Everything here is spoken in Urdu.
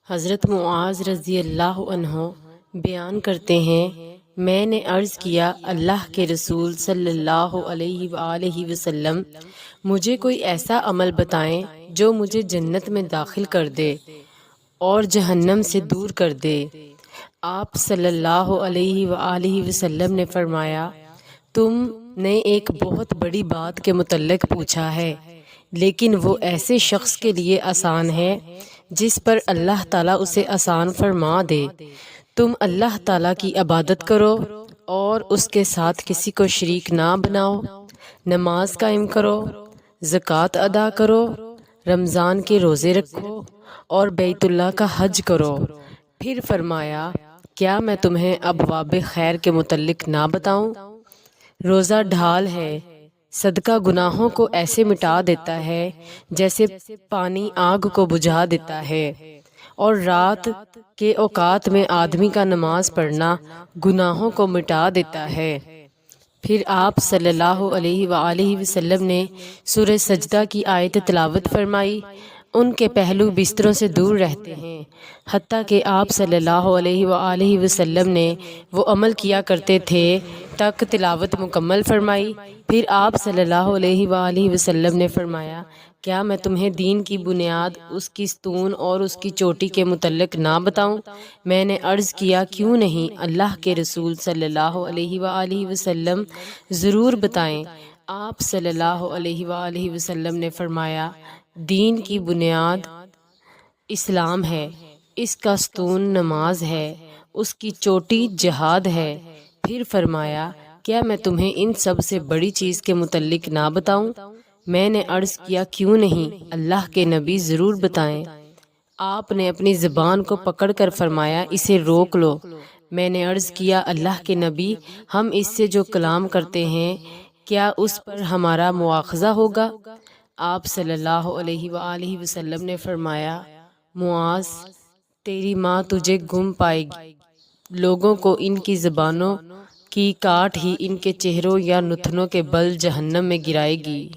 حضرت معاذ رضی اللہ عنہ بیان کرتے ہیں، میں نے عرض کیا اللہ کے رسول صلی اللہ علیہ وآلہ وسلم، مجھے کوئی ایسا عمل بتائیں جو مجھے جنت میں داخل کر دے اور جہنم سے دور کر دے۔ آپ صلی اللہ علیہ وآلہ وسلم نے فرمایا، تم نے ایک بہت بڑی بات کے متعلق پوچھا ہے، لیکن وہ ایسے شخص کے لیے آسان ہے جس پر اللہ تعالیٰ اسے آسان فرما دے۔ تم اللہ تعالیٰ کی عبادت کرو اور اس کے ساتھ کسی کو شریک نہ بناؤ، نماز قائم کرو، زکوٰۃ ادا کرو، رمضان کے روزے رکھو اور بیت اللہ کا حج کرو۔ پھر فرمایا، کیا میں تمہیں ابواب خیر کے متعلق نہ بتاؤں؟ روزہ ڈھال ہے، صدقہ گناہوں کو ایسے مٹا دیتا ہے جیسے پانی آگ کو بجھا دیتا ہے، اور رات کے اوقات میں آدمی کا نماز پڑھنا گناہوں کو مٹا دیتا ہے۔ پھر آپ صلی اللہ علیہ وآلہ وسلم نے سورہ سجدہ کی آیت تلاوت فرمائی، ان کے پہلو بستروں سے دور رہتے ہیں، حتیٰ کہ آپ صلی اللہ علیہ وآلہ وسلم نے وہ عمل کیا کرتے تھے تک تلاوت مکمل فرمائی۔ پھر آپ صلی اللہ علیہ وآلہ وسلم نے فرمایا، کیا میں تمہیں دین کی بنیاد، اس کی ستون اور اس کی چوٹی کے متعلق نہ بتاؤں؟ میں نے عرض کیا، کیوں نہیں اللہ کے رسول صلی اللہ علیہ وآلہ وسلم، ضرور بتائیں۔ آپ صلی اللہ علیہ وآلہ وسلم نے فرمایا، دین کی بنیاد اسلام ہے، اس کا ستون نماز ہے، اس کی چوٹی جہاد ہے۔ پھر فرمایا، کیا میں تمہیں ان سب سے بڑی چیز کے متعلق نہ بتاؤں؟ میں نے عرض کیا، کیوں نہیں اللہ کے نبی، ضرور بتائیں۔ آپ نے اپنی زبان کو پکڑ کر فرمایا، اسے روک لو۔ میں نے عرض کیا، اللہ کے نبی، ہم اس سے جو کلام کرتے ہیں کیا اس پر ہمارا مواخذہ ہوگا؟ آپ صلی اللہ علیہ وآلہ وسلم نے فرمایا، معاذ، تیری ماں تجھے گم پائے گی، لوگوں کو ان کی زبانوں کی کاٹ ہی ان کے چہروں یا نتنوں کے بل جہنم میں گرائے گی۔